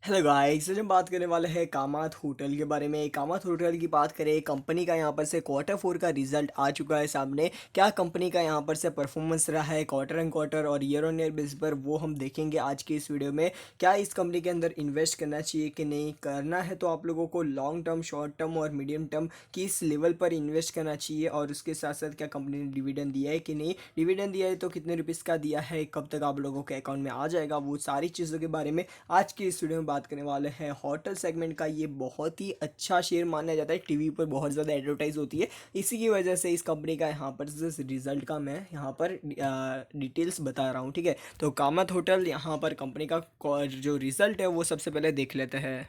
Hello guys, आज हम बात करने वाले हैं कामात होटल के बारे में। कामात होटल की बात करें, कंपनी का यहाँ पर से क्वार्टर 4 का रिजल्ट आ चुका है सामने। क्या कंपनी का यहाँ पर से परफॉर्मेंस रहा है क्वार्टर एंड क्वार्टर और ईयर ऑन ईयर बेस पर, वो हम देखेंगे आज की इस वीडियो में। क्या इस कंपनी के अंदर इन्वेस्ट करना चाहिए कि नहीं करना है, तो आप लोगों को लॉन्ग टर्म, शॉर्ट टर्म और मीडियम टर्म किस लेवल पर इन्वेस्ट करना चाहिए, और उसके साथ साथ क्या कंपनी ने डिविडेंड दिया है कि नहीं, डिविडेंड दिया है तो कितने रुपीज़ का दिया है, कब तक आप लोगों के अकाउंट में आ जाएगा, वो सारी चीज़ों के बारे में आज की इस वीडियो में बात करने वाले हैं। होटल सेगमेंट का ये बहुत ही अच्छा शेयर माना जाता है, टीवी पर बहुत ज़्यादा एडवर्टाइज होती है, इसी की वजह से इस कंपनी का यहाँ पर रिजल्ट का मैं यहाँ पर डिटेल्स बता रहा हूँ। ठीक है, तो कामत होटल यहाँ पर कंपनी का जो रिजल्ट है वो सबसे पहले देख लेते हैं।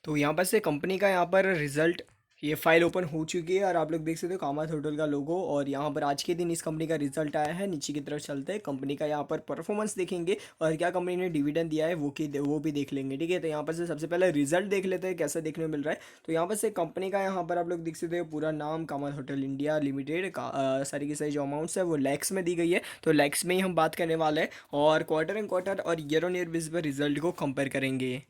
तो यहाँ पर से कंपनी का यहाँ पर रिजल्ट, ये फाइल ओपन हो चुकी है और आप लोग देख सकते हो कामत होटल का लोगो, और यहाँ पर आज के दिन इस कंपनी का रिजल्ट आया है। नीचे की तरफ चलते हैं, कंपनी का यहाँ पर परफॉर्मेंस देखेंगे और क्या कंपनी ने डिविडेंड दिया है वो भी देख लेंगे। ठीक है, तो यहाँ पर से सबसे पहले रिजल्ट देख लेते हैं कैसा देखने को मिल रहा है। तो यहाँ पर से कंपनी का यहाँ पर आप लोग देख सकते हो पूरा नाम कामत होटल इंडिया लिमिटेड का, सारी की सारी जो अमाउंट्स है वो लैक्स में दी गई है, तो लैक्स में ही हम बात करने वाले हैं। और क्वार्टर एंड क्वार्टर और ईयर ऑन ईयर बेसिस पर रिजल्ट को कंपेयर करेंगे।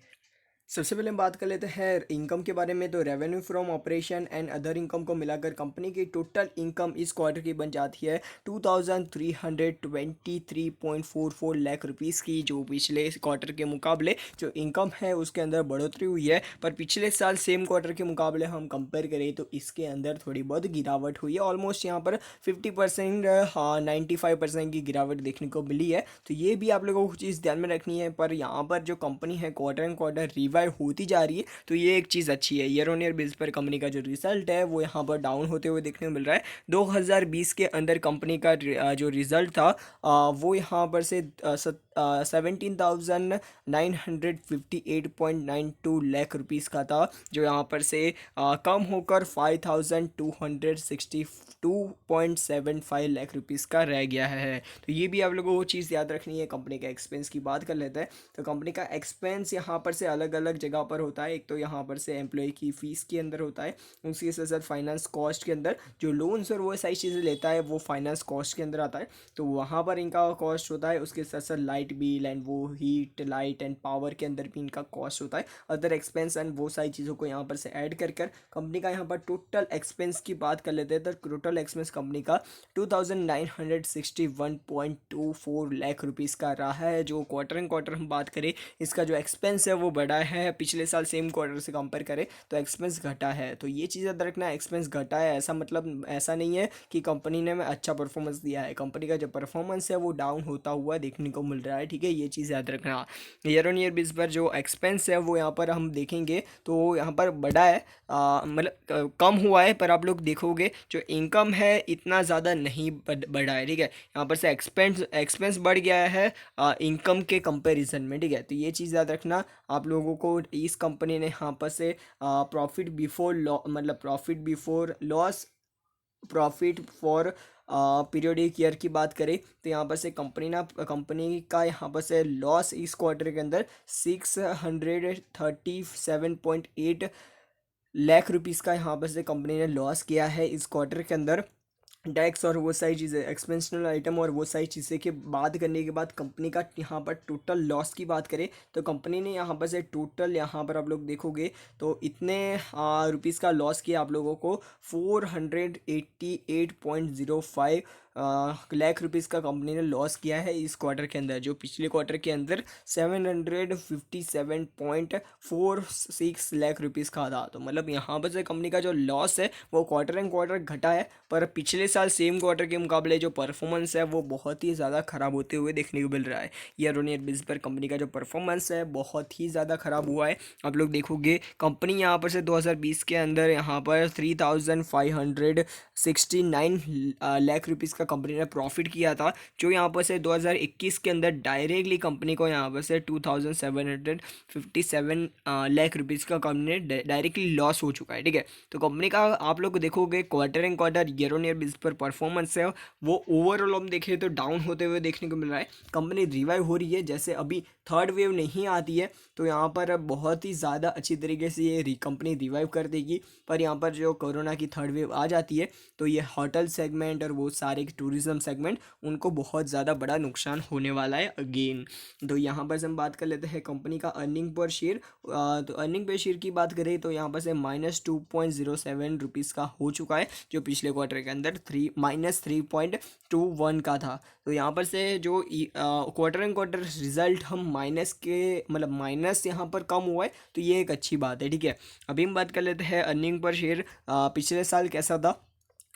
सबसे पहले हम बात कर लेते हैं इनकम के बारे में। तो revenue from operation and other income को मिलाकर कंपनी की टोटल इनकम इस क्वार्टर की बन जाती है 2323.44 लाख रुपीस की, जो पिछले क्वार्टर के मुकाबले जो इनकम है उसके अंदर बढ़ोतरी हुई है। पर पिछले साल सेम क्वार्टर के मुकाबले हम कंपेयर करें तो इसके अंदर थोड़ी बहुत गिरावट हुई है, ऑलमोस्ट यहाँ पर 50%, हाँ 95% की गिरावट देखने को मिली है। तो ये भी आप लोगों को चीज़ ध्यान में रखनी है। पर यहाँ पर जो कंपनी है क्वार्टर एंड क्वार्टर रिवाइव होती जा रही है, तो ये एक चीज़ अच्छी है। ईयर ऑन ईयर बेस पर कंपनी का जो रिजल्ट है वो यहाँ पर डाउन होते हुए देखने को मिल रहा है। 2020 के अंदर कंपनी का जो रिजल्ट था, वो यहाँ पर से 17,958.92 लाख रुपीज़ का था, जो यहाँ पर से कम होकर 5,262.75 लाख रुपीज़ का रह गया है। तो ये भी आप लोगों को चीज़ याद रखनी है। कंपनी का एक्सपेंस की बात कर लेते हैं, तो कंपनी का एक्सपेंस यहाँ पर से अलग अलग जगह पर होता है। एक तो यहाँ पर से एम्प्लॉय की फ़ीस के अंदर होता है, उसके साथ साथ फाइनेंस कॉस्ट के अंदर जो लोन्स और वो सारी चीज़ें लेता है वो फाइनेंस कॉस्ट के अंदर आता है, तो वहाँ पर इनका कॉस्ट होता है। उसके साथ साथ लाइट बिल एंड वो हीट लाइट एंड पावर के अंदर भी इनका कॉस्ट होता है, अदर एक्सपेंस एंड वो सारी चीज़ों को यहाँ पर से ऐड कर कंपनी का यहाँ पर टोटल एक्सपेंस की बात कर लेते हैं। तो टोटल एक्सपेंस कंपनी का 2961.24 लाख रुपीज़ का रहा है। जो क्वार्टर एंड क्वार्टर हम बात करें, इसका जो एक्सपेंस है वो बढ़ा है, पिछले साल सेम क्वार्टर से कंपेयर करें तो एक्सपेंस घटा है। तो ये चीज़ याद रखना, एक्सपेंस घटा है ऐसा मतलब ऐसा नहीं है कि कंपनी ने अच्छा परफॉर्मेंस दिया है। कंपनी का जो परफॉर्मेंस है वो डाउन होता हुआ देखने को मिल रहा है। ठीक है, ये चीज़ याद रखना। ईयर ऑन ईयर बेस पर जो एक्सपेंस है वो यहाँ पर हम देखेंगे तो यहाँ पर बढ़ा है, मतलब कम हुआ है, पर आप लोग देखोगे जो इनकम है इतना ज़्यादा नहीं बढ़ा है। ठीक है, यहाँ पर से एक्सपेंस एक्सपेंस बढ़ गया है इनकम के कंपैरिजन में। ठीक है, तो ये चीज़ याद रखना आप लोगों को। इस कंपनी ने यहाँ पर से प्रॉफिट बिफोर मतलब profit before loss, profit for periodic year की बात करें तो यहाँ पर से कंपनी का यहाँ पर से लॉस इस क्वार्टर के अंदर 637.8 लाख रुपीज़ का यहाँ पर से कंपनी ने लॉस किया है इस क्वार्टर के अंदर। टैक्स और वो सारी चीज़ें, एक्सपेंशनल आइटम और वो सारी चीज़ें के बात करने के बाद कंपनी का यहाँ पर टोटल लॉस की बात करें तो कंपनी ने यहाँ पर से टोटल, यहाँ पर आप लोग देखोगे तो इतने रुपीज़ का लॉस किया आप लोगों को 488.05 लाख रुपीज़ का कंपनी ने लॉस किया है इस क्वार्टर के अंदर, जो पिछले क्वार्टर के अंदर 757.46 लाख रुपीज़ का था। तो मतलब यहाँ पर से कंपनी का जो लॉस है वो क्वार्टर एंड क्वार्टर घटा है, पर पिछले साल सेम क्वार्टर के मुकाबले जो परफॉर्मेंस है वो बहुत ही ज़्यादा ख़राब होते हुए देखने को मिल रहा है। ईयर ऑन ईयर बेसिस पर कंपनी का जो परफॉर्मेंस है बहुत ही ज़्यादा ख़राब हुआ है। आप लोग देखोगे कंपनी यहाँ पर से 2020 के अंदर यहाँ पर 3,569 लाख रुपीज़ का कंपनी ने प्रॉफिट किया था, जो यहाँ पर से 2021 के अंदर डायरेक्टली कंपनी को यहाँ पर से 2,757 लाख रुपीज़ का कंपनी ने डायरेक्टली लॉस हो चुका है। ठीक है, तो कंपनी का आप लोग देखोगे quarter and quarter year on year basis पर परफॉर्मेंस है वो ओवरऑल हम देखें तो डाउन होते हुए देखने को मिल रहा है। कंपनी रिवाइव हो रही है, जैसे अभी थर्ड वेव नहीं आती है तो यहाँ पर बहुत ही ज़्यादा अच्छी तरीके से ये कंपनी रिवाइव कर देगी। पर यहाँ पर जो कोरोना की थर्ड वेव आ जाती है तो ये होटल सेगमेंट और वो सारे के टूरिज्म सेगमेंट, उनको बहुत ज़्यादा बड़ा नुकसान होने वाला है अगेन। तो यहाँ पर से हम बात कर लेते हैं कंपनी का अर्निंग पर शेयर। तो अर्निंग पर शेयर की बात करें तो यहाँ पर से -2.07 रुपीज़ का हो चुका है, जो पिछले क्वार्टर के अंदर -3.21 का था। तो यहाँ पर से जो क्वार्टर एंड क्वार्टर रिजल्ट हम माइनस के मतलब माइनस यहाँ पर कम हुआ है, तो ये एक अच्छी बात है, ठीक है। अभी हम बात कर लेते हैं अर्निंग पर शेयर पिछले साल कैसा था।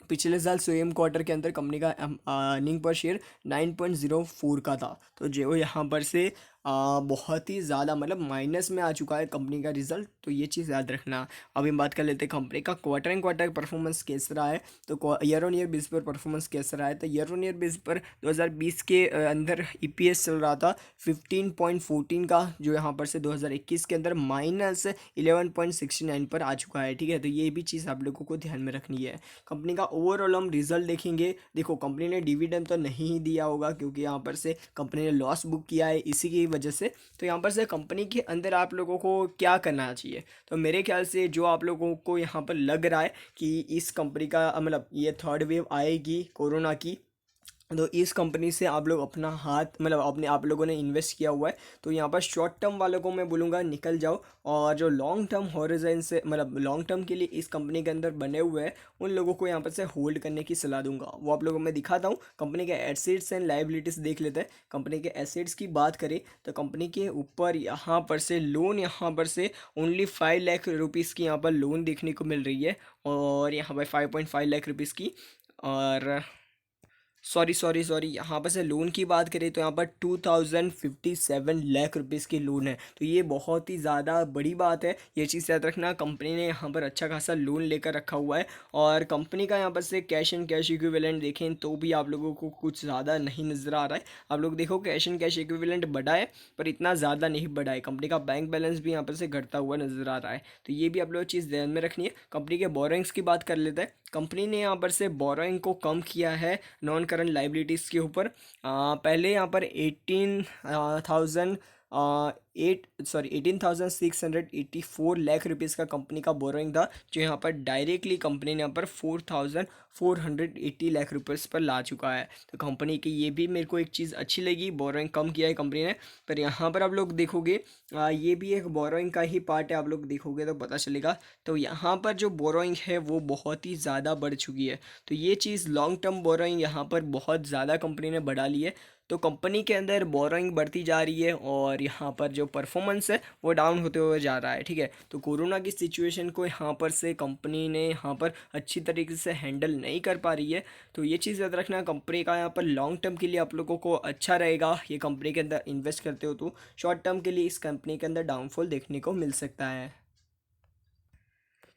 पिछले साल सेम क्वार्टर के अंदर कंपनी का अर्निंग पर शेयर 9.04 का था, तो जो यहाँ पर से बहुत ही ज़्यादा मतलब माइनस में आ चुका है कंपनी का रिजल्ट, तो ये चीज़ याद रखना। अभी हम बात कर लेते हैं कंपनी का क्वार्टर एंड क्वार्टर परफॉर्मेंस कैसा रहा है, तो ईयर ऑन ईयर बेस पर परफॉर्मेंस कैसा रहा है। तो ईयर ऑन ईयर बेस पर 2020 के अंदर ईपीएस चल रहा था 15.14 का, जो यहाँ पर से 2021 के अंदर -11.69 पर आ चुका है, ठीक है। तो ये भी चीज़ आप लोगों को ध्यान में रखनी है। कंपनी का ओवरऑल हम रिजल्ट देखेंगे, देखो कंपनी ने डिविडेंड तो नहीं दिया होगा, क्योंकि यहाँ पर से कंपनी ने लॉस बुक किया है इसी की वजह से। तो यहाँ पर से कंपनी के अंदर आप लोगों को क्या करना चाहिए, तो मेरे ख्याल से जो आप लोगों को यहाँ पर लग रहा है कि इस कंपनी का मतलब ये थर्ड वेव आएगी कोरोना की, तो इस कंपनी से आप लोग अपना हाथ मतलब अपने आप लोगों ने इन्वेस्ट किया हुआ है, तो यहाँ पर शॉर्ट टर्म वालों को मैं बोलूँगा निकल जाओ, और जो लॉन्ग टर्म हॉरिजन से मतलब लॉन्ग टर्म के लिए इस कंपनी के अंदर बने हुए हैं उन लोगों को यहाँ पर से होल्ड करने की सलाह दूंगा। वो आप लोगों को मैं दिखाता हूँ। कंपनी के एसेट्स एंड लायबिलिटीज़ देख लेते हैं। कंपनी के एसेट्स की बात करें तो कंपनी के ऊपर यहाँ पर से लोन यहाँ पर से ओनली 5 लाख रुपीज़ की यहाँ पर लोन देखने को मिल रही है, और यहाँ पर 5.5 लाख रुपीज़ की, और सॉरी यहाँ पर से लोन की बात करें तो यहाँ पर 2057 लाख रुपीज़ की लोन है। तो ये बहुत ही ज़्यादा बड़ी बात है, ये चीज़ याद रखना। कंपनी ने यहाँ पर अच्छा खासा लोन लेकर रखा हुआ है, और कंपनी का यहाँ पर से कैश एंड कैश इक्विवेलेंट देखें तो भी आप लोगों को कुछ ज़्यादा नहीं नज़र आ रहा है। आप लोग देखो कैश एंड कैश इक्विवेलेंट बढ़ा है, पर इतना ज़्यादा नहीं बढ़ा है। कंपनी का बैंक बैलेंस भी यहाँ पर से घटता हुआ नज़र आ रहा है, तो ये भी आप लोग चीज़ ध्यान में रखनी है। कंपनी के बोरोइंग्स की बात कर लेते हैं। कंपनी ने यहाँ पर से बोरोइंग को कम किया है नॉन करंट लाइबिलिटीज़ के ऊपर। पहले यहाँ पर 18,684 लाख रुपीज़ का कंपनी का बोरोइंग था, जो यहाँ पर डायरेक्टली कंपनी ने यहाँ पर 4,480 लाख रुपीज़ पर ला चुका है। तो कंपनी की ये भी मेरे को एक चीज़ अच्छी लगी, बोरोइंग कम किया है कंपनी ने। पर यहाँ पर आप लोग देखोगे ये भी एक बोरोइंग का ही पार्ट है, आप लोग देखोगे तो पता चलेगा। तो यहाँ पर जो बोरोइंग है वो बहुत ही ज़्यादा बढ़ चुकी है, तो ये चीज़ लॉन्ग टर्म बोरोइंग यहाँ पर बहुत ज़्यादा कंपनी ने बढ़ा ली है। तो कंपनी के अंदर बोरोइंग बढ़ती जा रही है, और यहाँ पर जो परफॉर्मेंस है वो डाउन होते हुए जा रहा है, ठीक है। तो कोरोना की सिचुएशन को यहाँ पर से कंपनी ने यहाँ पर अच्छी तरीके से हैंडल नहीं कर पा रही है। तो ये चीज़ याद रखना, कंपनी का यहाँ पर लॉन्ग टर्म के लिए आप लोगों को अच्छा रहेगा ये कंपनी के अंदर इन्वेस्ट करते हो, तो शॉर्ट टर्म के लिए इस कंपनी के अंदर डाउनफॉल देखने को मिल सकता है।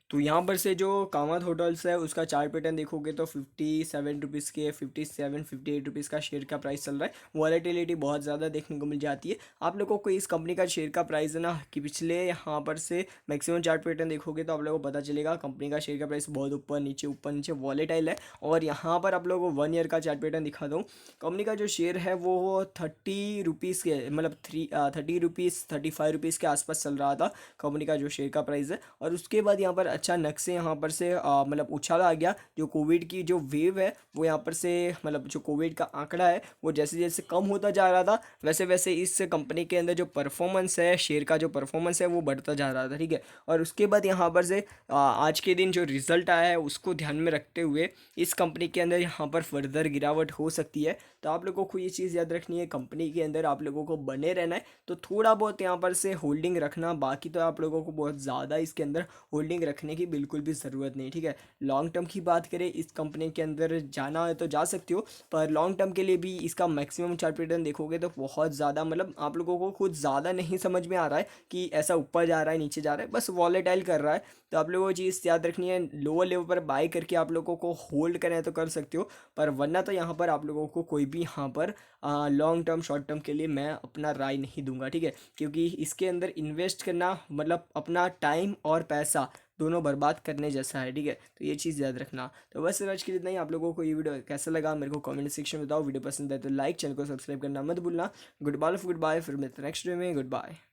तो यहाँ पर से जो कामत होटल्स है उसका चार्ट पैटर्न देखोगे तो 57 रुपीज़ के 58 रुपीज़ का शेयर का प्राइस चल रहा है। वॉलेटिलिटी बहुत ज़्यादा देखने को मिल जाती है। आप लोगों को इस कंपनी का शेयर का प्राइस है ना कि पिछले यहाँ पर से मैक्सिमम चार्ट पैटर्न देखोगे तो आप लोगों को पता चलेगा कंपनी का शेयर का प्राइस बहुत ऊपर नीचे वॉलेटाइल है। और यहाँ पर आप लोगों को 1 ईयर का चार्ट पैटर्न दिखा दूँ। कंपनी का जो शेयर है वो 30 रुपीज़ के मतलब 35 रुपीज़ के आसपास चल रहा था कंपनी का जो शेयर का प्राइस है। और उसके बाद यहाँ पर अचानक से यहाँ पर से मतलब उछाल आ गया। जो कोविड की जो वेव है वो यहाँ पर से मतलब जो कोविड का आंकड़ा है वो जैसे जैसे कम होता जा रहा था, वैसे वैसे इस कंपनी के अंदर जो परफॉर्मेंस है शेयर का जो परफॉर्मेंस है वो बढ़ता जा रहा था, ठीक है। और उसके बाद यहाँ पर से आज के दिन जो रिजल्ट आया है उसको ध्यान में रखते हुए इस कंपनी के अंदर यहाँ पर फर्दर गिरावट हो सकती है। तो आप लोगों को ये चीज़ याद रखनी है, कंपनी के अंदर आप लोगों को बने रहना है। तो थोड़ा बहुत यहाँ पर से होल्डिंग रखना, बाकी तो आप लोगों को बहुत ज़्यादा इसके अंदर होल्डिंग रखने की बिल्कुल भी ज़रूरत नहीं, ठीक है। लॉन्ग टर्म की बात करें, इस कंपनी के अंदर जाना है तो जा सकते हो, पर लॉन्ग टर्म के लिए भी इसका मैक्सिमम चार्ट पैटर्न देखोगे तो बहुत ज़्यादा मतलब आप लोगों को खुद ज़्यादा नहीं समझ में आ रहा है कि ऐसा ऊपर जा रहा है नीचे जा रहा है, बस वॉलेटाइल कर रहा है। तो आप लोगों को चीज़ याद रखनी है, लोअर लेवल पर बाय करके आप लोगों को होल्ड करें तो कर सकते हो, पर वरना तो यहाँ पर आप लोगों को कोई भी यहाँ पर लॉन्ग टर्म शॉर्ट टर्म के लिए मैं अपना राय नहीं दूंगा, ठीक है। क्योंकि इसके अंदर इन्वेस्ट करना मतलब अपना टाइम और पैसा दोनों बर्बाद करने जैसा है, ठीक है। तो ये चीज़ याद रखना। तो बस आज के लिए इतना ही। आप लोगों को ये वीडियो कैसा लगा मेरे को कमेंट सेक्शन में बताओ। वीडियो पसंद है तो लाइक, चैनल को सब्सक्राइब करना मत भूलना। गुड बाय, फिर मिलते हैं नेक्स्ट वीडियो में। Good bye.